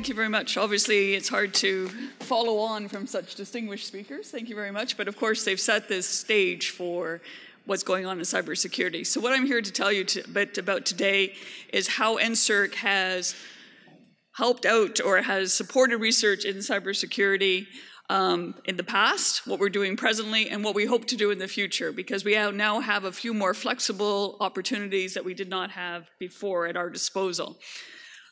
Thank you very much. Obviously, it's hard to follow on from such distinguished speakers. Thank you very much. But of course, they've set this stage for what's going on in cybersecurity. So what I'm here to tell you a bit about today is how NSERC has helped out or has supported research in cybersecurity in the past, what we're doing presently, and what we hope to do in the future, because we now have a few more flexible opportunities that we did not have before at our disposal.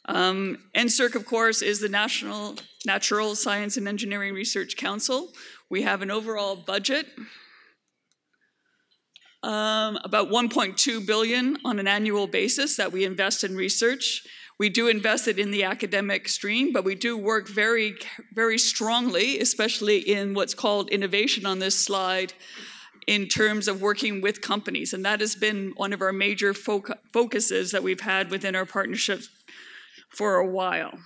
NSERC, of course, is the National Natural Science and Engineering Research Council. We have an overall budget, about $1.2 billion on an annual basis that we invest in research. We do invest it in the academic stream, but we do work very, very strongly, especially in what's called innovation on this slide, in terms of working with companies. And that has been one of our major focuses that we've had within our partnerships for a while.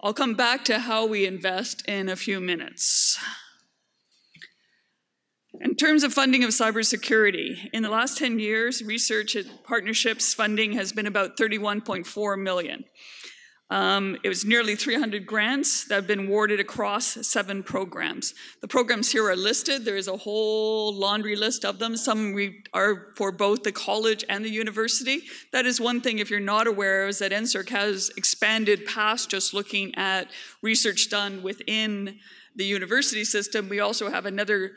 I'll come back to how we invest in a few minutes. In terms of funding of cybersecurity, in the last 10 years, research and partnerships funding has been about $31.4 million. It was nearly 300 grants that have been awarded across 7 programs. The programs here are listed. There is a whole laundry list of them. Some are for both the college and the university. That is one thing, if you're not aware, is that NSERC has expanded past just looking at research done within the university system. We also have another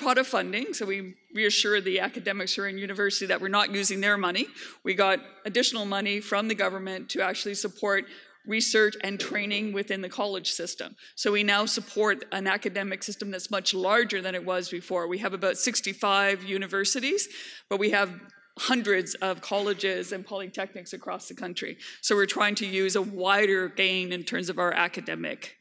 pot of funding, so we reassure the academics who are in university that we're not using their money. We got additional money from the government to actually support research and training within the college system. So we now support an academic system that's much larger than it was before. We have about 65 universities, but we have hundreds of colleges and polytechnics across the country. So we're trying to use a wider gain in terms of our academic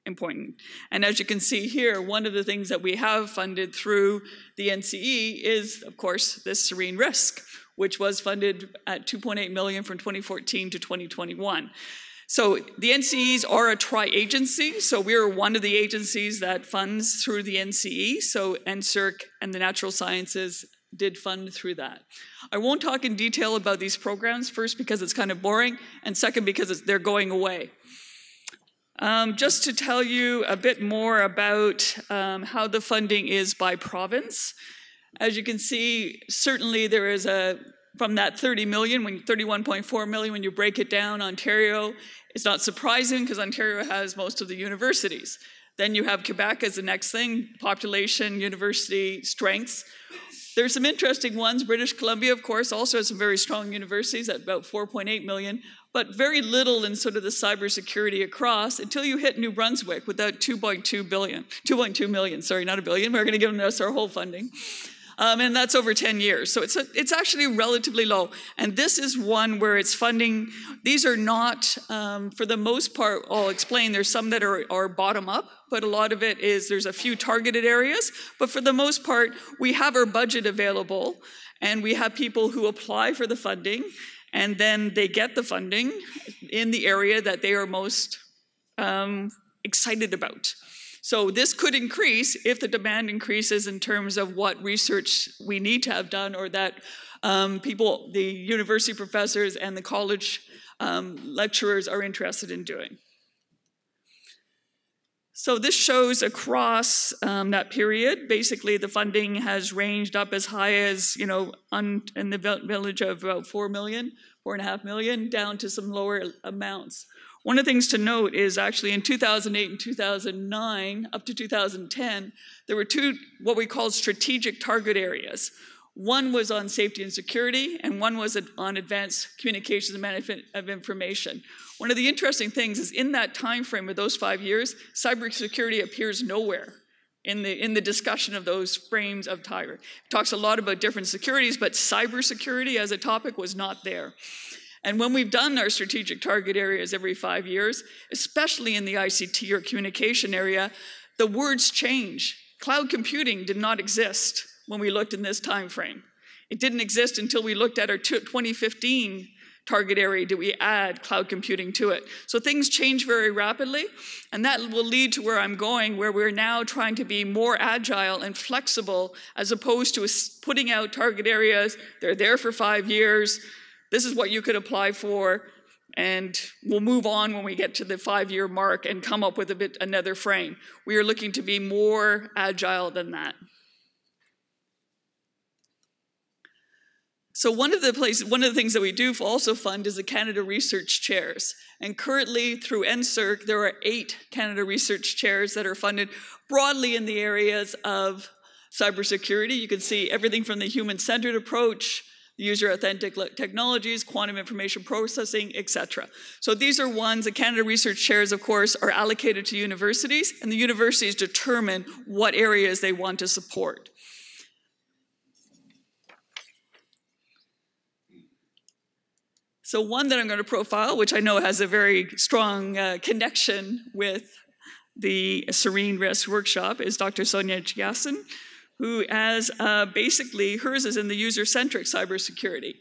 important. And as you can see here, one of the things that we have funded through the NCE is, of course, this SERENE-RISC, which was funded at $2.8 million from 2014 to 2021. So the NCEs are a tri-agency, so we're one of the agencies that funds through the NCE, so NSERC and the natural sciences did fund through that. I won't talk in detail about these programs, first because it's kind of boring, and second because they're going away. Just to tell you a bit more about how the funding is by province. As you can see, certainly there is from that 30 million, 31.4 million, when you break it down, Ontario, it's not surprising because Ontario has most of the universities. Then you have Quebec as the next thing, population, university strengths. There's some interesting ones. British Columbia, of course, also has some very strong universities at about 4.8 million, but very little in sort of the cybersecurity across until you hit New Brunswick with that 2.2 million, sorry, not a billion. We're going to give them us our whole funding. And that's over 10 years. So it's actually relatively low. And this is one where it's funding. These are not, for the most part, I'll explain, there's some that are bottom up, but a lot of it is, there's a few targeted areas. But for the most part, we have our budget available, and we have people who apply for the funding, and then they get the funding in the area that they are most excited about. So this could increase if the demand increases in terms of what research we need to have done, or that people, the university professors and the college lecturers are interested in doing. So this shows across that period, basically the funding has ranged up as high as, you know, in the village of about 4 million, 4.5 million, down to some lower amounts. One of the things to note is actually in 2008 and 2009, up to 2010, there were 2 what we call strategic target areas. One was on safety and security, and one was on advanced communications and management of information. One of the interesting things is in that time frame of those 5 years, cybersecurity appears nowhere in the discussion of those frames of time. It talks a lot about different securities, but cybersecurity as a topic was not there. And when we've done our strategic target areas every 5 years, especially in the ICT or communication area, the words change. Cloud computing did not exist when we looked in this time frame. It didn't exist until we looked at our 2015 target area. Did we add cloud computing to it? So things change very rapidly, and that will lead to where I'm going, where we're now trying to be more agile and flexible as opposed to putting out target areas. They're there for 5 years. This is what you could apply for, and we'll move on when we get to the 5-year mark and come up with another frame. We are looking to be more agile than that. So one of the things that we do also fund is the Canada Research Chairs. And currently through NSERC, there are 8 Canada Research Chairs that are funded broadly in the areas of cybersecurity. You can see everything from the human-centered approach, user-authentic technologies, quantum information processing, etc. So these are ones, the Canada Research Chairs, of course, are allocated to universities, and the universities determine what areas they want to support. So one that I'm going to profile, which I know has a very strong connection with the SERENE-RISC workshop, is Dr. Sonia Chiasson, who has basically, hers is in the user-centric cybersecurity.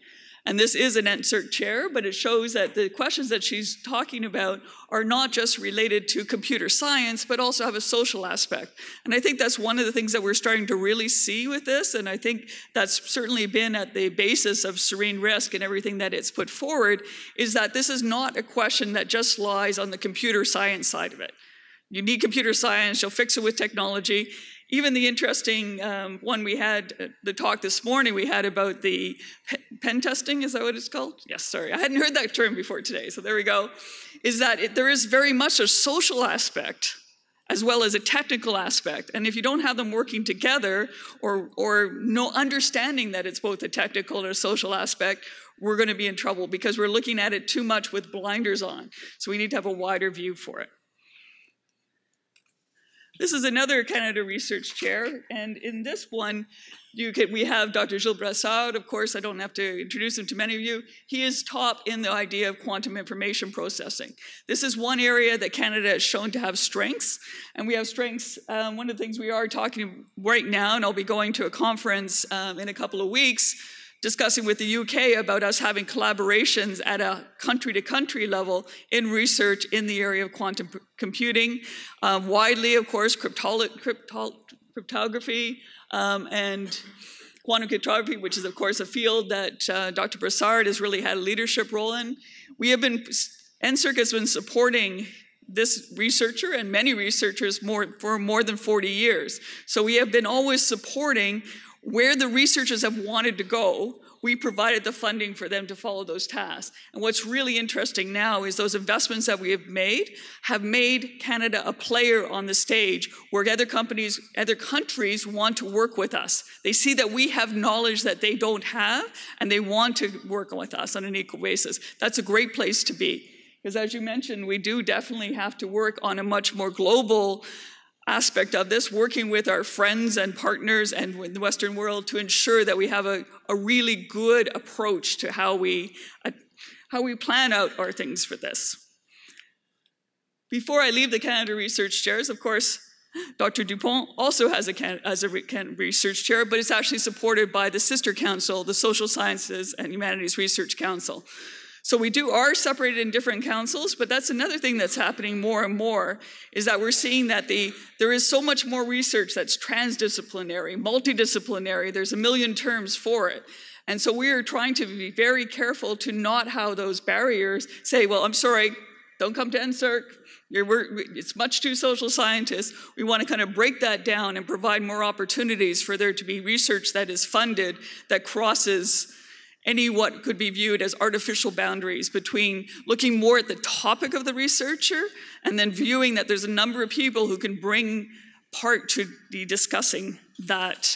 And this is an NSERC chair, but it shows that the questions that she's talking about are not just related to computer science, but also have a social aspect. And I think that's one of the things that we're starting to really see with this, and I think that's certainly been at the basis of SERENE-RISC and everything that it's put forward, is that this is not a question that just lies on the computer science side of it. You need computer science, you'll fix it with technology. Even the interesting one we had, the talk this morning we had about the pen testing, is that what it's called? Yes, sorry, I hadn't heard that term before today, so there we go. Is that there is very much a social aspect as well as a technical aspect. And if you don't have them working together or no understanding that it's both a technical and a social aspect, we're going to be in trouble because we're looking at it too much with blinders on. So we need to have a wider view for it. This is another Canada Research Chair, and in this one, we have Dr. Gilles Brassard. Of course, I don't have to introduce him to many of you. He is top in the idea of quantum information processing. This is one area that Canada has shown to have strengths, and we have strengths. One of the things we are talking right now, and I'll be going to a conference in a couple of weeks, discussing with the UK about us having collaborations at a country-to-country level in research in the area of quantum computing. Widely, of course, cryptography and quantum cryptography, which is, of course, a field that Dr. Brassard has really had a leadership role in. NSERC has been supporting this researcher and many researchers for more than 40 years. So we have been always supporting where the researchers have wanted to go. We provided the funding for them to follow those tasks. And what's really interesting now is those investments that we have made Canada a player on the stage where other countries want to work with us. They see that we have knowledge that they don't have, and they want to work with us on an equal basis. That's a great place to be. Because as you mentioned, we do definitely have to work on a much more global aspect of this, working with our friends and partners and with the Western world to ensure that we have a really good approach to how we plan out our things for this. Before I leave the Canada Research Chairs, of course, Dr. Dupont also has a Canada Research Chair, but it's actually supported by the sister council, the Social Sciences and Humanities Research Council. So we are separated in different councils, but that's another thing that's happening more and more, is that we're seeing that there is so much more research that's transdisciplinary, multidisciplinary. There's a million terms for it. And so we are trying to be very careful to not have those barriers say, well, I'm sorry, don't come to NSERC. It's much too social scientist. We want to kind of break that down and provide more opportunities for there to be research that is funded that crosses any what could be viewed as artificial boundaries between looking more at the topic of the researcher and then viewing that there's a number of people who can bring part to be discussing that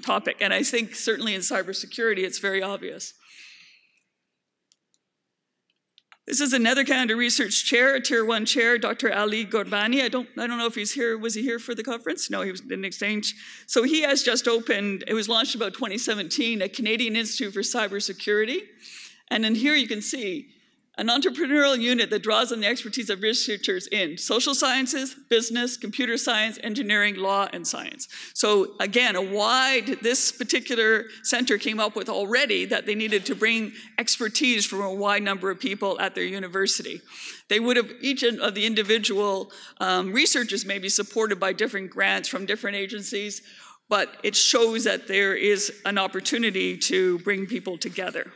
topic. And I think certainly in cybersecurity, it's very obvious. This is another Canada Research Chair, a Tier 1 Chair, Dr. Ali Gorbani. I don't know if he's here. Was he here for the conference? No, he was in exchange. So he has just opened, it was launched about 2017, a Canadian Institute for Cybersecurity. And in here you can see an entrepreneurial unit that draws on the expertise of researchers in social sciences, business, computer science, engineering, law, and science. So again, this particular center came up with already that they needed to bring expertise from a wide number of people at their university. They would have, each of the individual researchers may be supported by different grants from different agencies, but it shows that there is an opportunity to bring people together.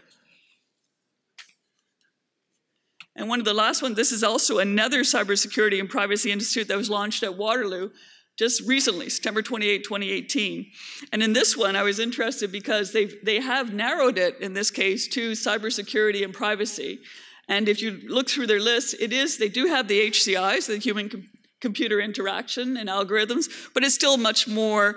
And one of the last ones, this is also another Cybersecurity and Privacy Institute that was launched at Waterloo just recently, September 28, 2018. And in this one, I was interested because they have narrowed it, in this case, to cybersecurity and privacy. And if you look through their list, they do have the HCIs, the human-computer interaction and algorithms, but it's still much more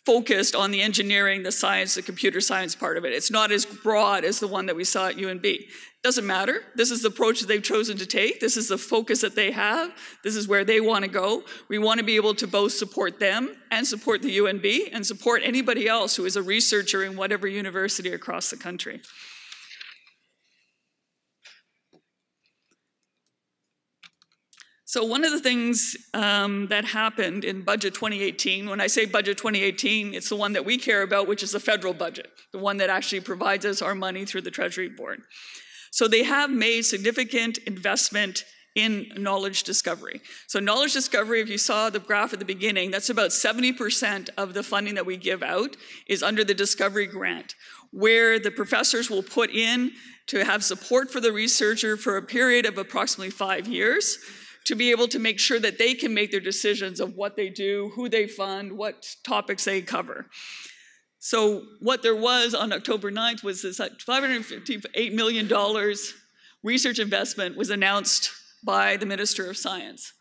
focused on the engineering, the science, the computer science part of it. It's not as broad as the one that we saw at UNB. Doesn't matter. This is the approach that they've chosen to take. This is the focus that they have. This is where they want to go. We want to be able to both support them and support the UNB and support anybody else who is a researcher in whatever university across the country. So one of the things that happened in Budget 2018, when I say Budget 2018, it's the one that we care about, which is the federal budget, the one that actually provides us our money through the Treasury Board. So they have made significant investment in knowledge discovery. So knowledge discovery, if you saw the graph at the beginning, that's about 70% of the funding that we give out is under the Discovery Grant, where the professors will put in to have support for the researcher for a period of approximately 5 years, to be able to make sure that they can make their decisions of what they do, who they fund, what topics they cover. So what there was on October 9th was this $558 million research investment was announced by the Minister of Science,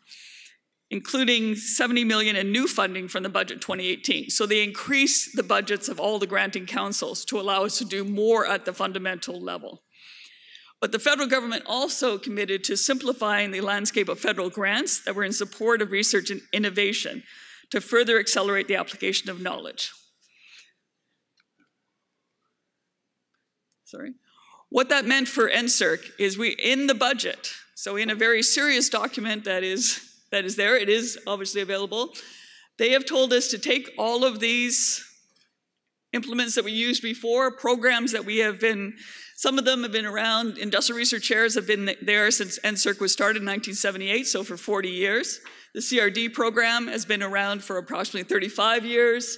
including $70 million in new funding from the budget 2018. So they increased the budgets of all the granting councils to allow us to do more at the fundamental level. But the federal government also committed to simplifying the landscape of federal grants that were in support of research and innovation to further accelerate the application of knowledge. What that meant for NSERC is in the budget, so in a very serious document that is there, it is obviously available, they have told us to take all of these implements that we used before, programs that we have been, some of them have been around. Industrial research chairs have been there since NSERC was started in 1978, so for 40 years. The CRD program has been around for approximately 35 years,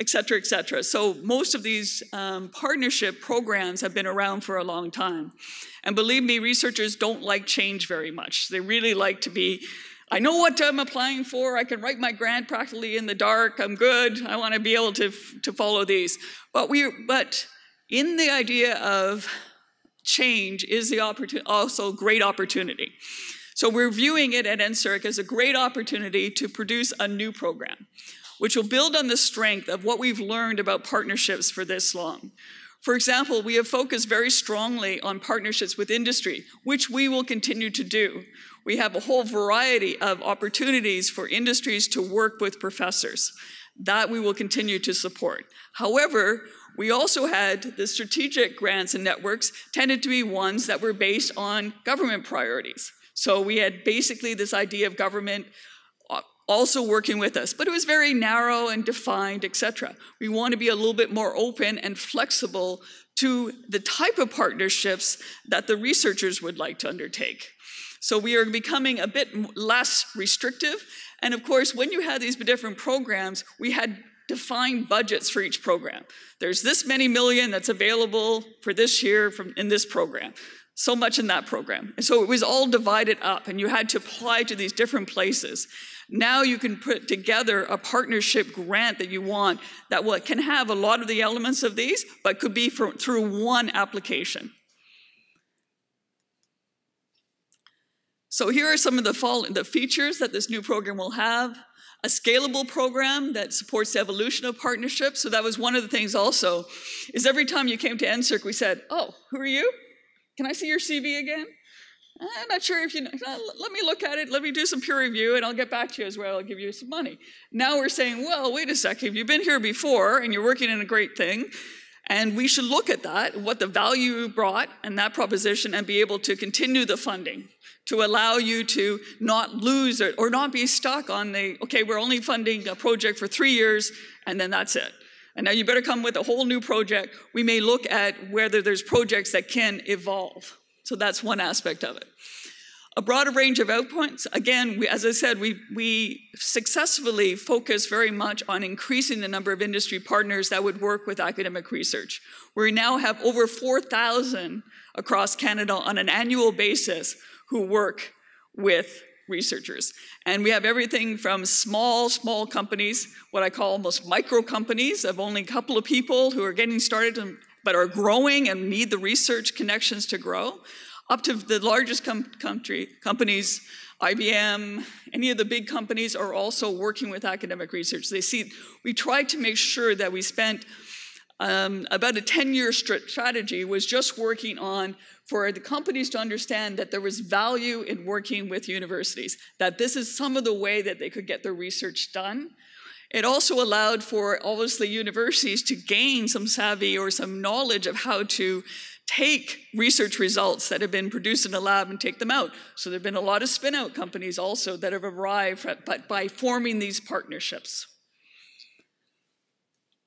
et cetera, et cetera. So most of these partnership programs have been around for a long time. And believe me, researchers don't like change very much. They really like to be, I know what I'm applying for, I can write my grant practically in the dark, I'm good, I want to be able to follow these. But in the idea of change is also great opportunity. So we're viewing it at NSERC as a great opportunity to produce a new program, which will build on the strength of what we've learned about partnerships for this long. For example, we have focused very strongly on partnerships with industry, which we will continue to do. We have a whole variety of opportunities for industries to work with professors. That we will continue to support. However, we also had the strategic grants and networks tended to be ones that were based on government priorities. So we had basically this idea of government also working with us, but it was very narrow and defined, etc. We want to be a little bit more open and flexible to the type of partnerships that the researchers would like to undertake. So we are becoming a bit less restrictive. And of course, when you had these different programs, we had defined budgets for each program. There's this many million that's available for this year in this program, so much in that program. And so it was all divided up, and you had to apply to these different places. Now you can put together a partnership grant that you want that can have a lot of the elements of these, but could be through one application. So here are some of the features that this new program will have. A scalable program that supports the evolution of partnerships. So that was one of the things also, is every time you came to NSERC, we said, oh, who are you? Can I see your CV again? I'm not sure if you know. Let me look at it. Let me do some peer review, and I'll get back to you as well. I'll give you some money. Now we're saying, well, wait a second. If you've been here before, and you're working in a great thing, and we should look at that, what the value you brought, and that proposition, and be able to continue the funding to allow you to not lose it or not be stuck on okay, we're only funding a project for 3 years, and then that's it. And now you better come with a whole new project. We may look at whether there's projects that can evolve. So that's one aspect of it. A broader range of outputs. Again, as I said, we successfully focus very much on increasing the number of industry partners that would work with academic research. We now have over 4,000 across Canada on an annual basis who work with researchers. And we have everything from small companies, what I call almost micro companies of only a couple of people who are getting started but are growing and need the research connections to grow, up to the largest companies, IBM, any of the big companies are also working with academic research. We tried to make sure that we spent about a 10-year strategy was just working on for the companies to understand that there was value in working with universities, that this is some of the way that they could get their research done. It also allowed for, obviously, universities to gain some savvy or some knowledge of how to take research results that have been produced in a lab and take them out. So there have been a lot of spin-out companies also that have arrived by forming these partnerships.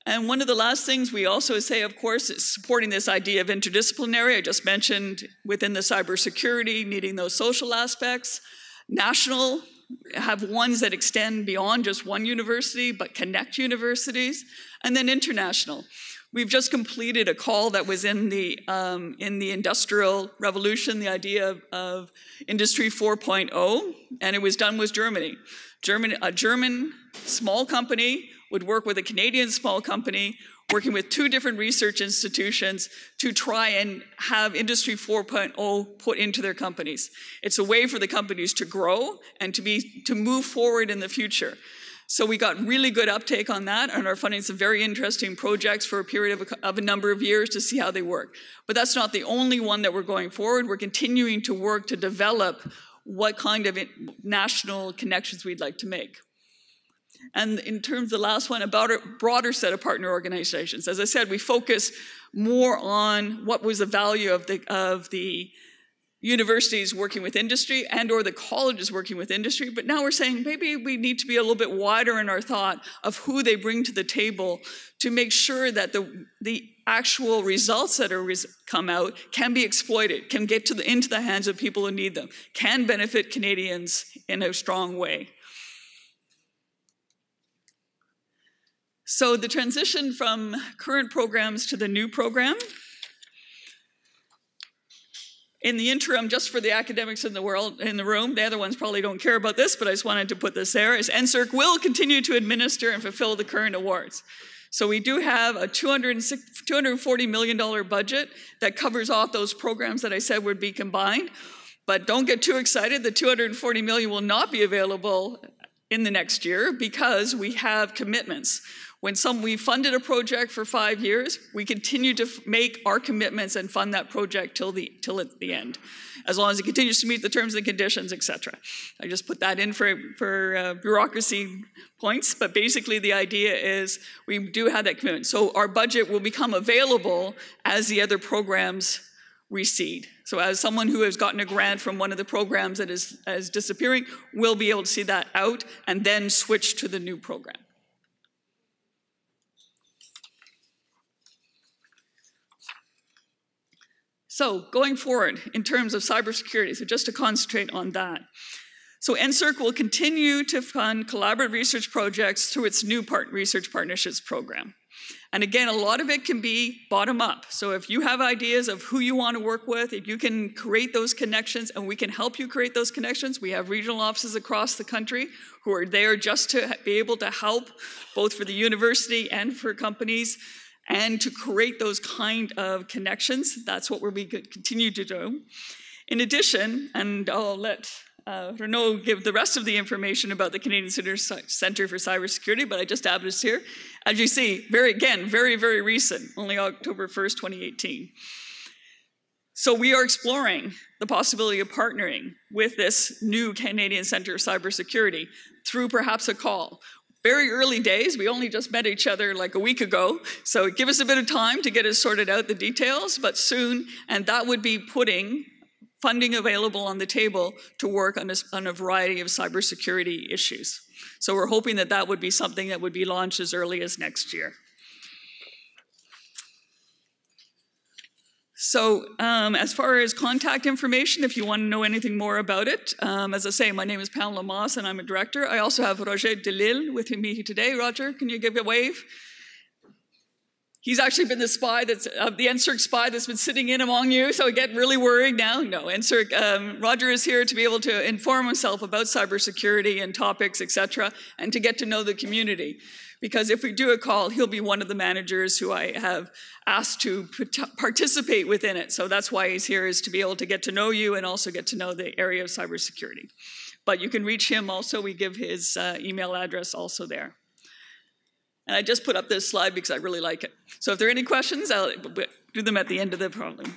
And one of the last things we also say, of course, is supporting this idea of interdisciplinary. I just mentioned within the cybersecurity, needing those social aspects. National, have ones that extend beyond just one university, but connect universities. And then international. We've just completed a call that was in the Industrial Revolution, the idea of Industry 4.0, and it was done with Germany. A German small company would work with a Canadian small company, working with two different research institutions to try and have Industry 4.0 put into their companies. It's a way for the companies to grow and to move forward in the future. So we got really good uptake on that and are funding some very interesting projects for a period of a number of years to see how they work. But that's not the only one that we're going forward. We're continuing to work to develop what kind of national connections we'd like to make. And in terms of the last one, about a broader set of partner organizations. As I said, we focus more on what was the value of the universities working with industry and or the colleges working with industry, but now we're saying maybe we need to be a little bit wider in our thought of who they bring to the table to make sure that the actual results that come out can be exploited, can get into the hands of people who need them, can benefit Canadians in a strong way. So the transition from current programs to the new program. In the interim, just for the academics in the room, the other ones probably don't care about this, but I just wanted to put this there, is NSERC will continue to administer and fulfill the current awards. So we do have a $240 million budget that covers off those programs that I said would be combined. But don't get too excited, the $240 million will not be available in the next year because we have commitments. When we funded a project for 5 years, we continue to make our commitments and fund that project till the end, as long as it continues to meet the terms and conditions, etc. I just put that in for bureaucracy points, but basically the idea is we do have that commitment. So our budget will become available as the other programs recede. So as someone who has gotten a grant from one of the programs that is disappearing, we'll be able to see that out and then switch to the new program. So going forward in terms of cybersecurity, so just to concentrate on that. So NSERC will continue to fund collaborative research projects through its new research partnerships program. And again, a lot of it can be bottom up. So if you have ideas of who you want to work with, if you can create those connections and we can help you create those connections, we have regional offices across the country who are there just to be able to help both for the university and for companies and to create those kind of connections. That's what we'll continue to do. In addition, and I'll let Renaud give the rest of the information about the Canadian Centre for Cybersecurity, but I just added this here. As you see, very, very recent, only October 1st, 2018. So we are exploring the possibility of partnering with this new Canadian Centre for Cybersecurity through perhaps a call. Very early days, we only just met each other like a week ago, so give us a bit of time to get us sorted out the details, but soon, and that would be putting funding available on the table to work on a variety of cybersecurity issues. So we're hoping that that would be something that would be launched as early as next year. So as far as contact information, if you want to know anything more about it, as I say, my name is Pamela Moss and I'm a director. I also have Roger Delille with me today. Roger, can you give a wave? He's actually been the spy that's, the NSERC spy that's been sitting in among you, so I get really worried now. No, NSERC, Roger is here to be able to inform himself about cybersecurity and topics, etc., and to get to know the community. Because if we do a call, he'll be one of the managers who I have asked to participate within it. So that's why he's here, is to be able to get to know you and also get to know the area of cybersecurity. But you can reach him also. We give his email address also there. And I just put up this slide because I really like it. So if there are any questions, I'll do them at the end of the problem.